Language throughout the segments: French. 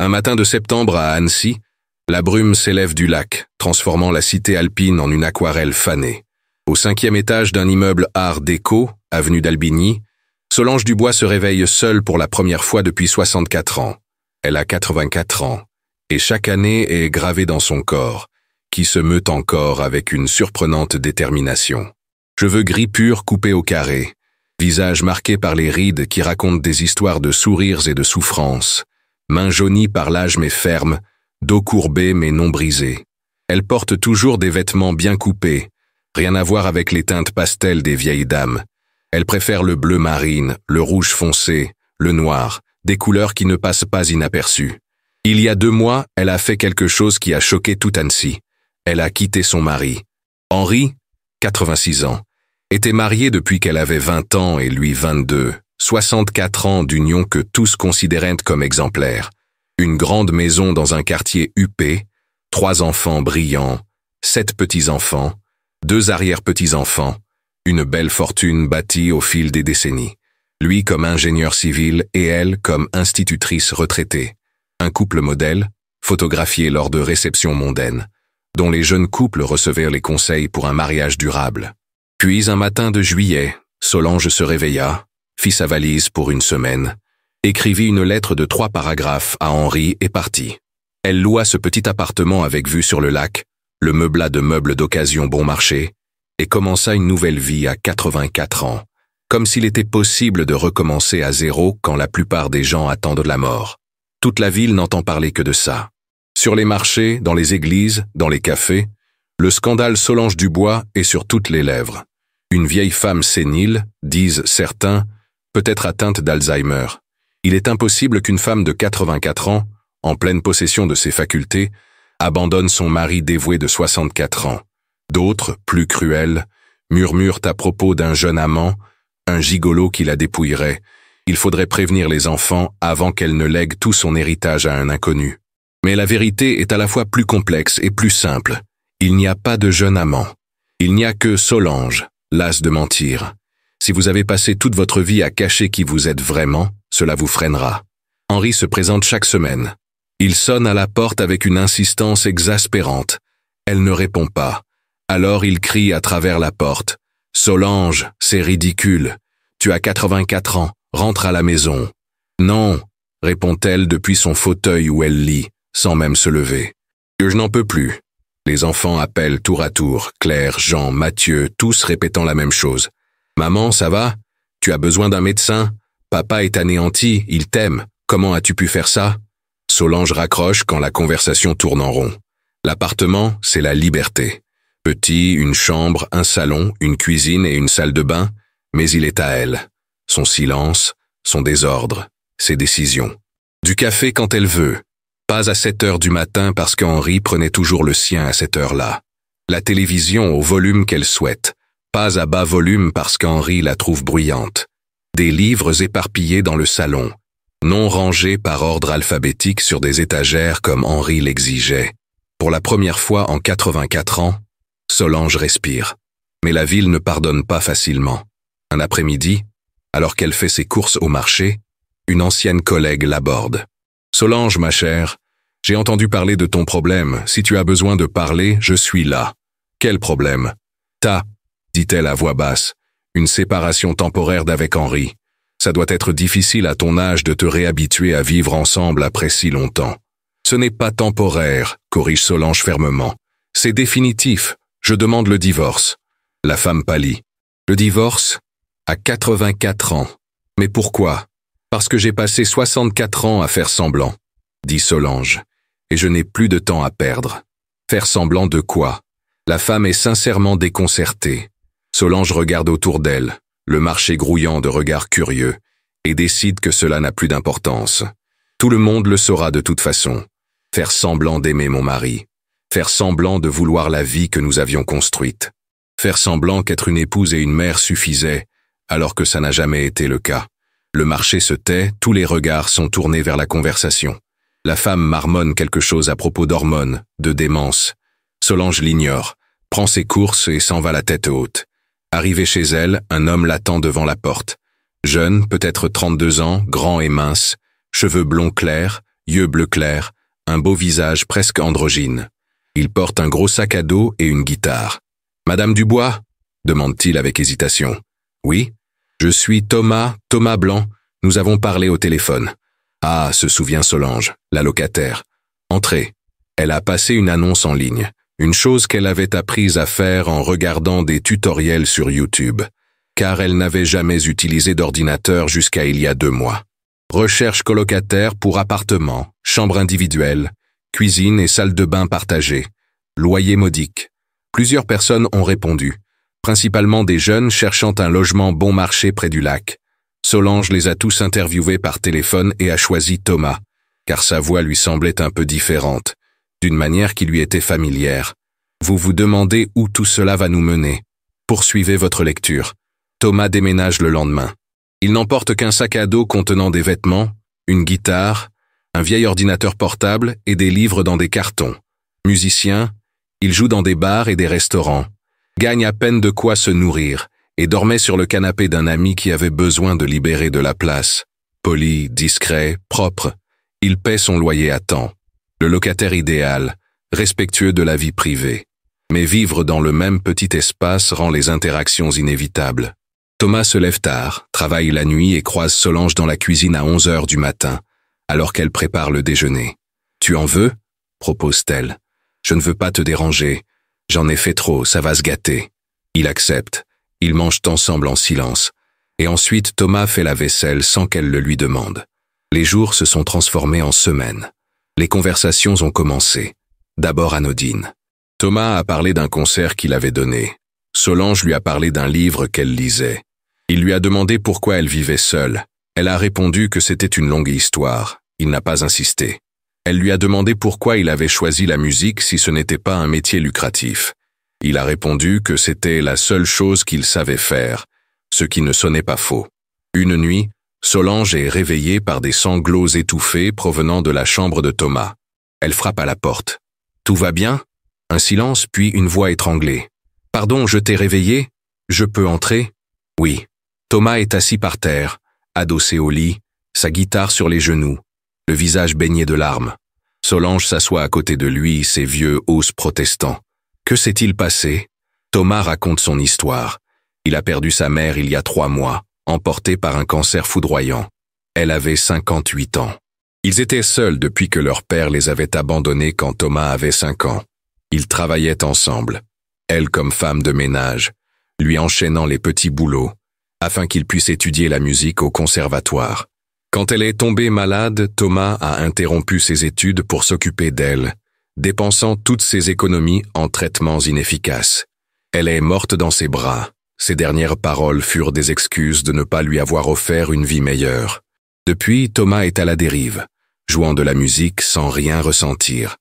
Un matin de septembre à Annecy, la brume s'élève du lac, transformant la cité alpine en une aquarelle fanée. Au 5e étage d'un immeuble art déco, avenue d'Albigny, Solange Dubois se réveille seule pour la première fois depuis 64 ans. Elle a 84 ans, et chaque année est gravée dans son corps, qui se meut encore avec une surprenante détermination. Cheveux gris purs coupés au carré, visage marqué par les rides qui racontent des histoires de sourires et de souffrances, mains jaunies par l'âge mais fermes, dos courbé mais non brisé. Elle porte toujours des vêtements bien coupés, rien à voir avec les teintes pastel des vieilles dames. Elle préfère le bleu marine, le rouge foncé, le noir, des couleurs qui ne passent pas inaperçues. Il y a 2 mois, elle a fait quelque chose qui a choqué tout Annecy. Elle a quitté son mari. Henri, 86 ans, était marié depuis qu'elle avait 20 ans et lui 22, 64 ans d'union que tous considéraient comme exemplaire. Une grande maison dans un quartier huppé, 3 enfants brillants, 7 petits-enfants, 2 arrière-petits-enfants, une belle fortune bâtie au fil des décennies. Lui comme ingénieur civil et elle comme institutrice retraitée. Un couple modèle, photographié lors de réceptions mondaines, dont les jeunes couples recevaient les conseils pour un mariage durable. Puis un matin de juillet, Solange se réveilla, fit sa valise pour une semaine, écrivit une lettre de 3 paragraphes à Henri et partit. Elle loua ce petit appartement avec vue sur le lac, le meubla de meubles d'occasion bon marché, et commença une nouvelle vie à 84 ans, comme s'il était possible de recommencer à zéro quand la plupart des gens attendent la mort. Toute la ville n'entend parler que de ça. Sur les marchés, dans les églises, dans les cafés, le scandale Solange Dubois est sur toutes les lèvres. Une vieille femme sénile, disent certains, peut-être atteinte d'Alzheimer. Il est impossible qu'une femme de 84 ans, en pleine possession de ses facultés, abandonne son mari dévoué de 64 ans. D'autres, plus cruels, murmurent à propos d'un jeune amant, un gigolo qui la dépouillerait. Il faudrait prévenir les enfants avant qu'elle ne lègue tout son héritage à un inconnu. Mais la vérité est à la fois plus complexe et plus simple. Il n'y a pas de jeune amant. Il n'y a que Solange, lasse de mentir. Si vous avez passé toute votre vie à cacher qui vous êtes vraiment, cela vous freinera. Henri se présente chaque semaine. Il sonne à la porte avec une insistance exaspérante. Elle ne répond pas. Alors il crie à travers la porte. « Solange, c'est ridicule. Tu as 84 ans, rentre à la maison. »« Non, » répond-elle depuis son fauteuil où elle lit, sans même se lever. « Que je n'en peux plus. » Les enfants appellent tour à tour, Claire, Jean, Mathieu, tous répétant la même chose. « Maman, ça va? Tu as besoin d'un médecin? Papa est anéanti, il t'aime. Comment as-tu pu faire ça? » Solange raccroche quand la conversation tourne en rond. L'appartement, c'est la liberté. Petit, une chambre, un salon, une cuisine et une salle de bain, mais il est à elle. Son silence, son désordre, ses décisions. Du café quand elle veut. Pas à 7 heures du matin parce qu'Henri prenait toujours le sien à cette heure-là. La télévision au volume qu'elle souhaite. Pas à bas volume parce qu'Henri la trouve bruyante. Des livres éparpillés dans le salon. Non rangés par ordre alphabétique sur des étagères comme Henri l'exigeait. Pour la première fois en 84 ans, Solange respire. Mais la ville ne pardonne pas facilement. Un après-midi, alors qu'elle fait ses courses au marché, une ancienne collègue l'aborde. « Solange, ma chère, j'ai entendu parler de ton problème. Si tu as besoin de parler, je suis là. »« Quel problème ?»« dit-elle à voix basse, une séparation temporaire d'avec Henri. Ça doit être difficile à ton âge de te réhabituer à vivre ensemble après si longtemps. »« Ce n'est pas temporaire, » corrige Solange fermement. « C'est définitif. Je demande le divorce. » La femme pâlit. « Le divorce ? À 84 ans. Mais pourquoi ? Parce que j'ai passé 64 ans à faire semblant, » dit Solange, « et je n'ai plus de temps à perdre. » Faire semblant de quoi ? La femme est sincèrement déconcertée. Solange regarde autour d'elle, le marché grouillant de regards curieux, et décide que cela n'a plus d'importance. Tout le monde le saura de toute façon. Faire semblant d'aimer mon mari. Faire semblant de vouloir la vie que nous avions construite. Faire semblant qu'être une épouse et une mère suffisait, alors que ça n'a jamais été le cas. Le marché se tait, tous les regards sont tournés vers la conversation. La femme marmonne quelque chose à propos d'hormones, de démence. Solange l'ignore, prend ses courses et s'en va la tête haute. Arrivée chez elle, un homme l'attend devant la porte. Jeune, peut-être 32 ans, grand et mince, cheveux blonds clairs, yeux bleus clairs, un beau visage presque androgyne. Il porte un gros sac à dos et une guitare. « Madame Dubois ?» demande-t-il avec hésitation. « Oui, je suis Thomas Blanc. Nous avons parlé au téléphone. » Ah, se souvient Solange, la locataire. « Entrez. » Elle a passé une annonce en ligne, une chose qu'elle avait apprise à faire en regardant des tutoriels sur YouTube, car elle n'avait jamais utilisé d'ordinateur jusqu'à il y a 2 mois. Recherche colocataire pour appartement, chambre individuelle, cuisine et salle de bain partagée, loyer modique. Plusieurs personnes ont répondu, principalement des jeunes cherchant un logement bon marché près du lac. Solange les a tous interviewés par téléphone et a choisi Thomas, car sa voix lui semblait un peu différente, d'une manière qui lui était familière. Vous vous demandez où tout cela va nous mener. Poursuivez votre lecture. Thomas déménage le lendemain. Il n'emporte qu'un sac à dos contenant des vêtements, une guitare, un vieil ordinateur portable et des livres dans des cartons. Musicien, il joue dans des bars et des restaurants, gagne à peine de quoi se nourrir et dormait sur le canapé d'un ami qui avait besoin de libérer de la place. Poli, discret, propre, il paie son loyer à temps. Le locataire idéal, respectueux de la vie privée. Mais vivre dans le même petit espace rend les interactions inévitables. Thomas se lève tard, travaille la nuit et croise Solange dans la cuisine à 11 heures du matin, alors qu'elle prépare le déjeuner. « Tu en veux ?» propose-t-elle. « Je ne veux pas te déranger. J'en ai fait trop, ça va se gâter. » Il accepte. Ils mangent ensemble en silence. Et ensuite, Thomas fait la vaisselle sans qu'elle le lui demande. Les jours se sont transformés en semaines. Les conversations ont commencé. D'abord anodines. Thomas a parlé d'un concert qu'il avait donné. Solange lui a parlé d'un livre qu'elle lisait. Il lui a demandé pourquoi elle vivait seule. Elle a répondu que c'était une longue histoire. Il n'a pas insisté. Elle lui a demandé pourquoi il avait choisi la musique si ce n'était pas un métier lucratif. Il a répondu que c'était la seule chose qu'il savait faire, ce qui ne sonnait pas faux. Une nuit, Solange est réveillée par des sanglots étouffés provenant de la chambre de Thomas. Elle frappe à la porte. « Tout va bien ?» Un silence, puis une voix étranglée. « Pardon, je t'ai réveillé ? Je peux entrer ?» « Oui. » Thomas est assis par terre, adossé au lit, sa guitare sur les genoux, le visage baigné de larmes. Solange s'assoit à côté de lui, ses vieux os protestants. Que s'est-il passé? Thomas raconte son histoire. Il a perdu sa mère il y a 3 mois, emportée par un cancer foudroyant. Elle avait 58 ans. Ils étaient seuls depuis que leur père les avait abandonnés quand Thomas avait 5 ans. Ils travaillaient ensemble, elle comme femme de ménage, lui enchaînant les petits boulots, afin qu'il puisse étudier la musique au conservatoire. Quand elle est tombée malade, Thomas a interrompu ses études pour s'occuper d'elle, dépensant toutes ses économies en traitements inefficaces. Elle est morte dans ses bras. Ses dernières paroles furent des excuses de ne pas lui avoir offert une vie meilleure. Depuis, Thomas est à la dérive, jouant de la musique sans rien ressentir,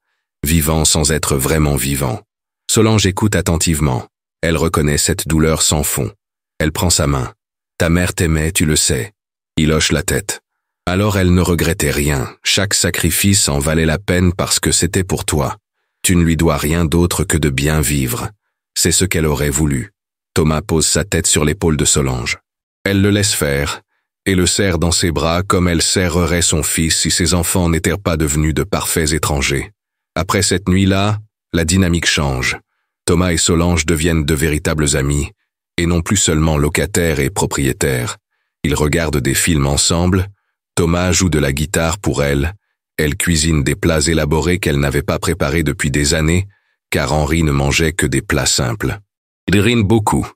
vivant sans être vraiment vivant. Solange écoute attentivement. Elle reconnaît cette douleur sans fond. Elle prend sa main. « Ta mère t'aimait, tu le sais. » Il hoche la tête. Alors elle ne regrettait rien. Chaque sacrifice en valait la peine parce que c'était pour toi. Tu ne lui dois rien d'autre que de bien vivre. C'est ce qu'elle aurait voulu. Thomas pose sa tête sur l'épaule de Solange. Elle le laisse faire et le serre dans ses bras comme elle serrerait son fils si ses enfants n'étaient pas devenus de parfaits étrangers. Après cette nuit-là, la dynamique change. Thomas et Solange deviennent de véritables amis, et non plus seulement locataires et propriétaires. Ils regardent des films ensemble, Thomas joue de la guitare pour elle cuisine des plats élaborés qu'elle n'avait pas préparés depuis des années, car Henri ne mangeait que des plats simples. Ils rient beaucoup,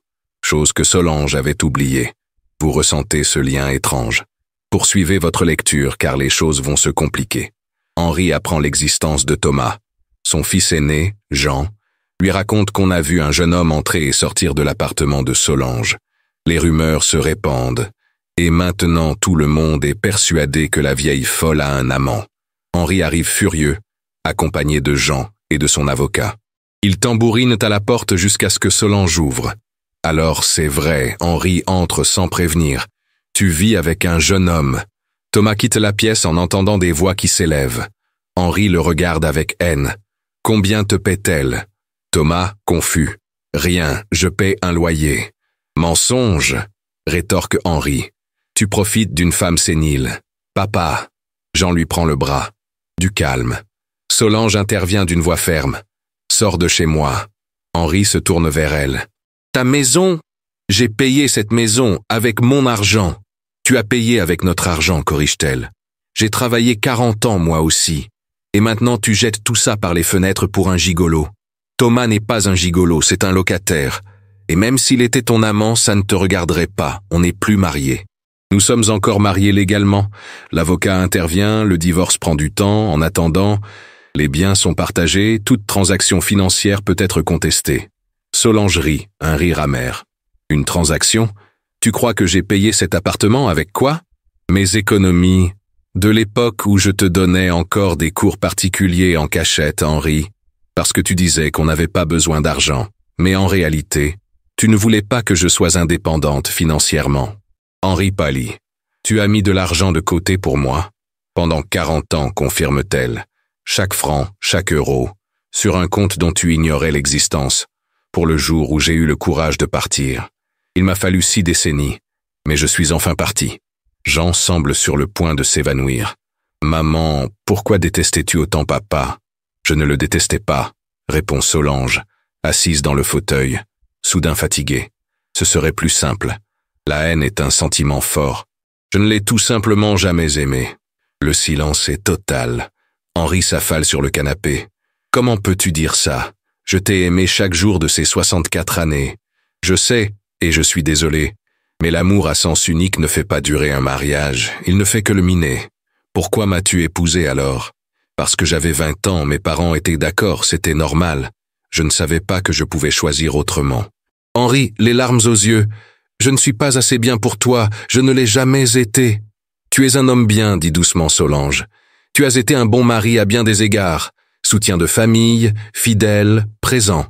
chose que Solange avait oubliée. Vous ressentez ce lien étrange. Poursuivez votre lecture car les choses vont se compliquer. Henri apprend l'existence de Thomas. Son fils aîné, Jean, lui raconte qu'on a vu un jeune homme entrer et sortir de l'appartement de Solange. Les rumeurs se répandent, et maintenant tout le monde est persuadé que la vieille folle a un amant. Henri arrive furieux, accompagné de Jean et de son avocat. Ils tambourinent à la porte jusqu'à ce que Solange ouvre. Alors c'est vrai, Henri entre sans prévenir. Tu vis avec un jeune homme. Thomas quitte la pièce en entendant des voix qui s'élèvent. Henri le regarde avec haine. Combien te paie-t-elle? Thomas, confus. Rien, je paie un loyer. Mensonge, rétorque Henri. Tu profites d'une femme sénile. Papa. Jean lui prend le bras. Du calme. Solange intervient d'une voix ferme. Sors de chez moi. Henri se tourne vers elle. Ta maison? J'ai payé cette maison avec mon argent. Tu as payé avec notre argent, corrige-t-elle. J'ai travaillé 40 ans, moi aussi. Et maintenant tu jettes tout ça par les fenêtres pour un gigolo. Thomas n'est pas un gigolo, c'est un locataire. Et même s'il était ton amant, ça ne te regarderait pas, on n'est plus mariés. Nous sommes encore mariés légalement. L'avocat intervient, le divorce prend du temps, en attendant, les biens sont partagés, toute transaction financière peut être contestée. Solange rit, un rire amer. Une transaction? Tu crois que j'ai payé cet appartement avec quoi? Mes économies, de l'époque où je te donnais encore des cours particuliers en cachette, Henri, parce que tu disais qu'on n'avait pas besoin d'argent. Mais en réalité, tu ne voulais pas que je sois indépendante financièrement. Henri pâlit. Tu as mis de l'argent de côté pour moi? Pendant 40 ans, confirme-t-elle. Chaque franc, chaque euro, sur un compte dont tu ignorais l'existence, pour le jour où j'ai eu le courage de partir. Il m'a fallu 6 décennies, mais je suis enfin parti. Jean semble sur le point de s'évanouir. Maman, pourquoi détestais-tu autant papa? Je ne le détestais pas, répond Solange, assise dans le fauteuil, soudain fatiguée. Ce serait plus simple. La haine est un sentiment fort. Je ne l'ai tout simplement jamais aimé. Le silence est total. Henri s'affale sur le canapé. Comment peux-tu dire ça? Je t'ai aimé chaque jour de ces 64 années. Je sais, et je suis désolé, mais l'amour à sens unique ne fait pas durer un mariage, il ne fait que le miner. Pourquoi m'as-tu épousé alors? Parce que j'avais 20 ans, mes parents étaient d'accord, c'était normal. Je ne savais pas que je pouvais choisir autrement. Henri, les larmes aux yeux. Je ne suis pas assez bien pour toi, je ne l'ai jamais été. Tu es un homme bien, dit doucement Solange. Tu as été un bon mari à bien des égards, soutien de famille, fidèle, présent.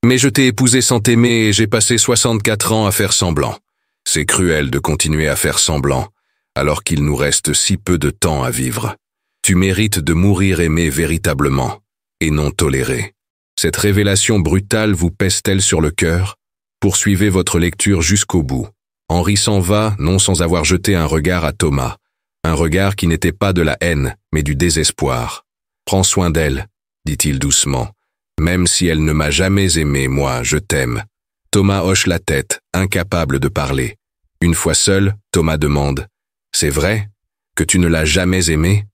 Mais je t'ai épousé sans t'aimer et j'ai passé 64 ans à faire semblant. C'est cruel de continuer à faire semblant, alors qu'il nous reste si peu de temps à vivre. Tu mérites de mourir aimé véritablement, et non toléré. Cette révélation brutale vous pèse-t-elle sur le cœur? Poursuivez votre lecture jusqu'au bout. Henri s'en va, non sans avoir jeté un regard à Thomas. Un regard qui n'était pas de la haine, mais du désespoir. Prends soin d'elle, dit-il doucement. Même si elle ne m'a jamais aimé, moi, je t'aime. Thomas hoche la tête, incapable de parler. Une fois seul, Thomas demande. C'est vrai? Que tu ne l'as jamais aimé?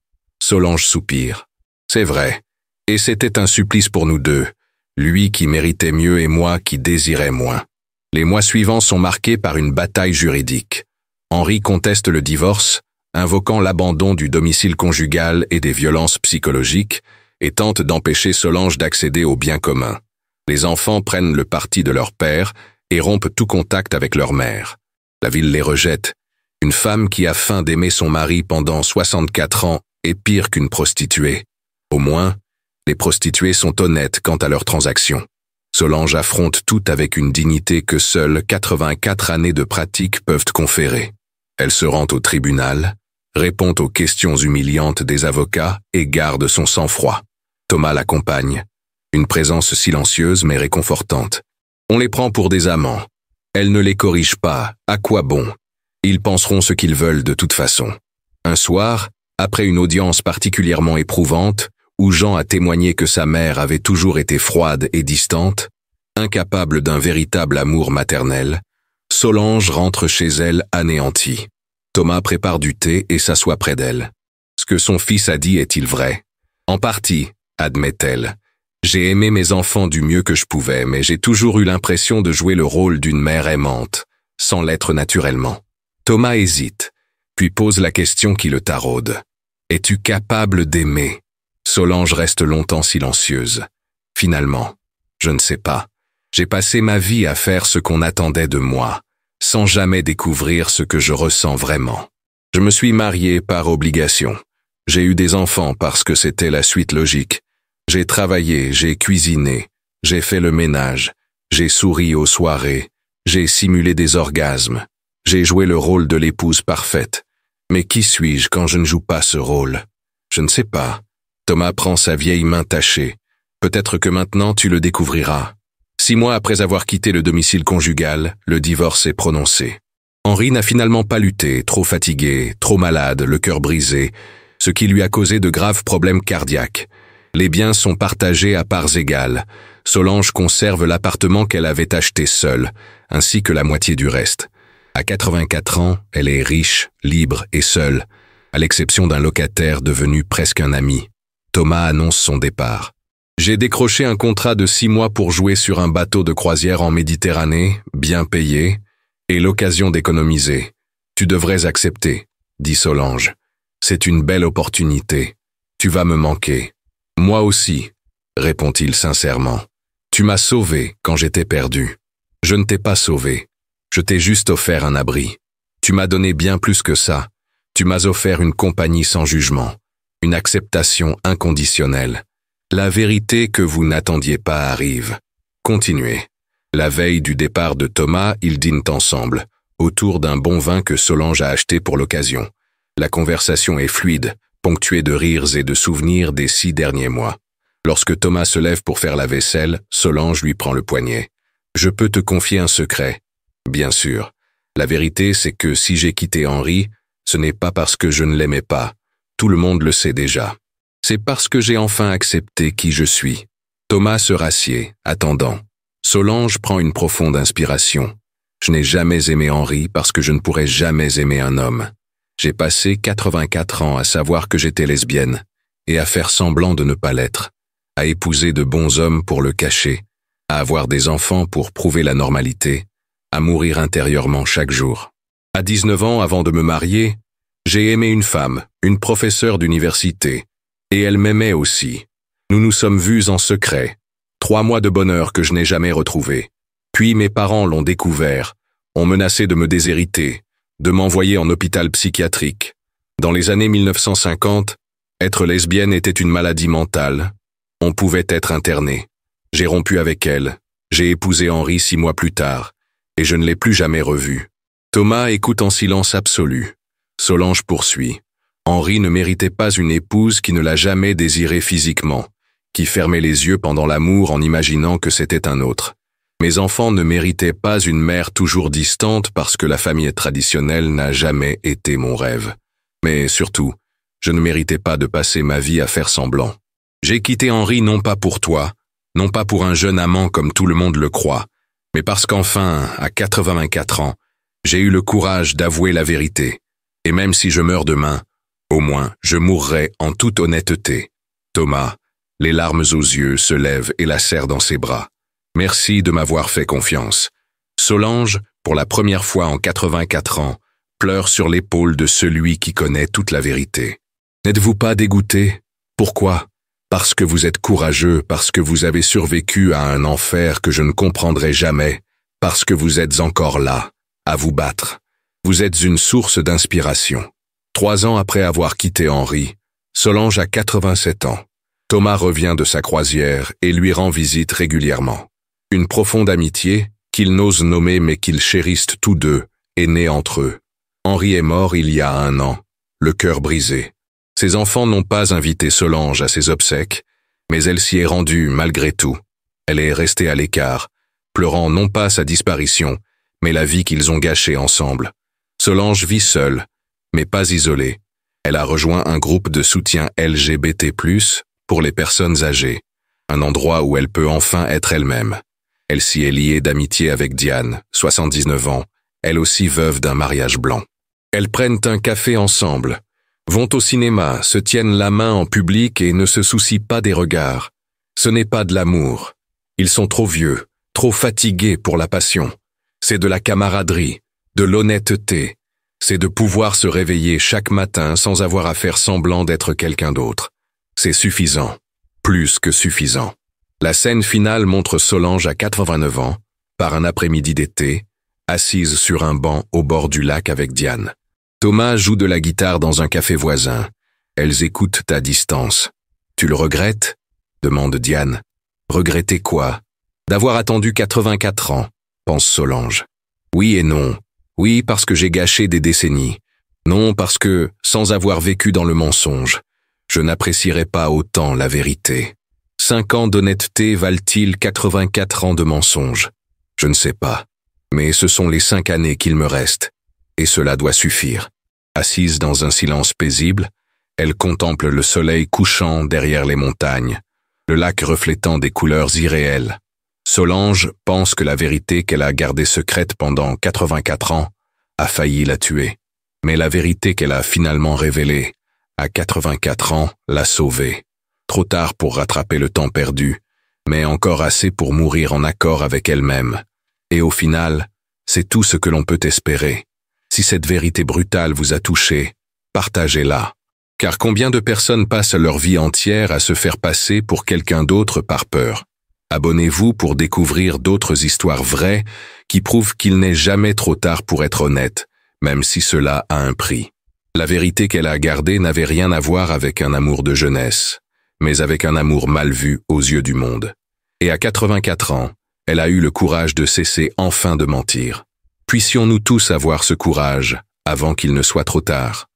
Solange soupire. C'est vrai. Et c'était un supplice pour nous deux. Lui qui méritait mieux et moi qui désirais moins. Les mois suivants sont marqués par une bataille juridique. Henri conteste le divorce, invoquant l'abandon du domicile conjugal et des violences psychologiques, et tente d'empêcher Solange d'accéder au bien commun. Les enfants prennent le parti de leur père et rompent tout contact avec leur mère. La ville les rejette. Une femme qui a faim d'aimer son mari pendant 64 ans est pire qu'une prostituée. Au moins, les prostituées sont honnêtes quant à leurs transactions. Solange affronte tout avec une dignité que seules 84 années de pratique peuvent conférer. Elle se rend au tribunal, répond aux questions humiliantes des avocats et garde son sang-froid. Thomas l'accompagne. Une présence silencieuse mais réconfortante. On les prend pour des amants. Elle ne les corrige pas, à quoi bon? Ils penseront ce qu'ils veulent de toute façon. Un soir, après une audience particulièrement éprouvante, où Jean a témoigné que sa mère avait toujours été froide et distante, incapable d'un véritable amour maternel, Solange rentre chez elle anéantie. Thomas prépare du thé et s'assoit près d'elle. Ce que son fils a dit est-il vrai? En partie, admet-elle. J'ai aimé mes enfants du mieux que je pouvais, mais j'ai toujours eu l'impression de jouer le rôle d'une mère aimante, sans l'être naturellement. Thomas hésite, puis pose la question qui le taraude. Es-tu capable d'aimer? Solange reste longtemps silencieuse. Finalement, je ne sais pas. J'ai passé ma vie à faire ce qu'on attendait de moi, sans jamais découvrir ce que je ressens vraiment. Je me suis marié par obligation. J'ai eu des enfants parce que c'était la suite logique. J'ai travaillé, j'ai cuisiné, j'ai fait le ménage, j'ai souri aux soirées, j'ai simulé des orgasmes, j'ai joué le rôle de l'épouse parfaite. Mais qui suis-je quand je ne joue pas ce rôle? Je ne sais pas. Thomas prend sa vieille main tachée. Peut-être que maintenant tu le découvriras. 6 mois après avoir quitté le domicile conjugal, le divorce est prononcé. Henri n'a finalement pas lutté, trop fatigué, trop malade, le cœur brisé. ce qui lui a causé de graves problèmes cardiaques. Les biens sont partagés à parts égales. Solange conserve l'appartement qu'elle avait acheté seule, ainsi que la moitié du reste. À 84 ans, elle est riche, libre et seule, à l'exception d'un locataire devenu presque un ami. Thomas annonce son départ. J'ai décroché un contrat de 6 mois pour jouer sur un bateau de croisière en Méditerranée, bien payé, et l'occasion d'économiser. Tu devrais accepter, dit Solange. C'est une belle opportunité. Tu vas me manquer. Moi aussi, répond-il sincèrement. Tu m'as sauvé quand j'étais perdu. Je ne t'ai pas sauvé. Je t'ai juste offert un abri. Tu m'as donné bien plus que ça. Tu m'as offert une compagnie sans jugement, une acceptation inconditionnelle. La vérité que vous n'attendiez pas arrive. Continuez. La veille du départ de Thomas, ils dînent ensemble, autour d'un bon vin que Solange a acheté pour l'occasion. La conversation est fluide, ponctuée de rires et de souvenirs des 6 derniers mois. Lorsque Thomas se lève pour faire la vaisselle, Solange lui prend le poignet. « Je peux te confier un secret. » Bien sûr. La vérité, c'est que si j'ai quitté Henri, ce n'est pas parce que je ne l'aimais pas. Tout le monde le sait déjà. C'est parce que j'ai enfin accepté qui je suis. Thomas se rassied, attendant. Solange prend une profonde inspiration. Je n'ai jamais aimé Henri parce que je ne pourrais jamais aimer un homme. J'ai passé 84 ans à savoir que j'étais lesbienne et à faire semblant de ne pas l'être, à épouser de bons hommes pour le cacher, à avoir des enfants pour prouver la normalité, à mourir intérieurement chaque jour. À 19 ans, avant de me marier, j'ai aimé une femme, une professeure d'université, et elle m'aimait aussi. Nous nous sommes vus en secret. 3 mois de bonheur que je n'ai jamais retrouvé. Puis mes parents l'ont découvert, ont menacé de me déshériter, de m'envoyer en hôpital psychiatrique. Dans les années 1950, être lesbienne était une maladie mentale. On pouvait être interné. J'ai rompu avec elle. J'ai épousé Henri 6 mois plus tard, et je ne l'ai plus jamais revu. Thomas écoute en silence absolu. Solange poursuit. Henri ne méritait pas une épouse qui ne l'a jamais désiré physiquement, qui fermait les yeux pendant l'amour en imaginant que c'était un autre. Mes enfants ne méritaient pas une mère toujours distante parce que la famille traditionnelle n'a jamais été mon rêve. Mais surtout, je ne méritais pas de passer ma vie à faire semblant. J'ai quitté Henri non pas pour toi, non pas pour un jeune amant comme tout le monde le croit, mais parce qu'enfin, à 84 ans, j'ai eu le courage d'avouer la vérité. Et même si je meurs demain, au moins je mourrai en toute honnêteté. Thomas, les larmes aux yeux, se lève et la serre dans ses bras. Merci de m'avoir fait confiance. Solange, pour la première fois en 84 ans, pleure sur l'épaule de celui qui connaît toute la vérité. N'êtes-vous pas dégoûté? Pourquoi? Parce que vous êtes courageux, parce que vous avez survécu à un enfer que je ne comprendrai jamais, parce que vous êtes encore là, à vous battre. Vous êtes une source d'inspiration. 3 ans après avoir quitté Henri, Solange a 87 ans. Thomas revient de sa croisière et lui rend visite régulièrement. Une profonde amitié, qu'ils n'osent nommer mais qu'ils chérissent tous deux, est née entre eux. Henri est mort il y a 1 an, le cœur brisé. Ses enfants n'ont pas invité Solange à ses obsèques, mais elle s'y est rendue malgré tout. Elle est restée à l'écart, pleurant non pas sa disparition, mais la vie qu'ils ont gâchée ensemble. Solange vit seule, mais pas isolée. Elle a rejoint un groupe de soutien LGBT+, pour les personnes âgées, un endroit où elle peut enfin être elle-même. Elle s'y est liée d'amitié avec Diane, 79 ans, elle aussi veuve d'un mariage blanc. Elles prennent un café ensemble, vont au cinéma, se tiennent la main en public et ne se soucient pas des regards. Ce n'est pas de l'amour. Ils sont trop vieux, trop fatigués pour la passion. C'est de la camaraderie, de l'honnêteté. C'est de pouvoir se réveiller chaque matin sans avoir à faire semblant d'être quelqu'un d'autre. C'est suffisant, plus que suffisant. La scène finale montre Solange à 89 ans, par un après-midi d'été, assise sur un banc au bord du lac avec Diane. Thomas joue de la guitare dans un café voisin. Elles écoutent à distance. « Tu le regrettes ?» demande Diane. « Regretter quoi ?»« D'avoir attendu 84 ans, pense Solange. Oui et non. Oui, parce que j'ai gâché des décennies. Non, parce que, sans avoir vécu dans le mensonge, je n'apprécierais pas autant la vérité. 5 ans d'honnêteté valent-ils 84 ans de mensonge? Je ne sais pas. Mais ce sont les 5 années qu'il me reste. Et cela doit suffire. Assise dans un silence paisible, Elle contemple le soleil couchant derrière les montagnes, le lac reflétant des couleurs irréelles. Solange pense que la vérité qu'elle a gardée secrète pendant 84 ans a failli la tuer. Mais la vérité qu'elle a finalement révélée, à 84 ans, l'a sauvée. Trop tard pour rattraper le temps perdu, mais encore assez pour mourir en accord avec elle-même. Et au final, c'est tout ce que l'on peut espérer. Si cette vérité brutale vous a touché, partagez-la. Car combien de personnes passent leur vie entière à se faire passer pour quelqu'un d'autre par peur? Abonnez-vous pour découvrir d'autres histoires vraies qui prouvent qu'il n'est jamais trop tard pour être honnête, même si cela a un prix. La vérité qu'elle a gardée n'avait rien à voir avec un amour de jeunesse, mais avec un amour mal vu aux yeux du monde. Et à 84 ans, elle a eu le courage de cesser enfin de mentir. Puissions-nous tous avoir ce courage avant qu'il ne soit trop tard.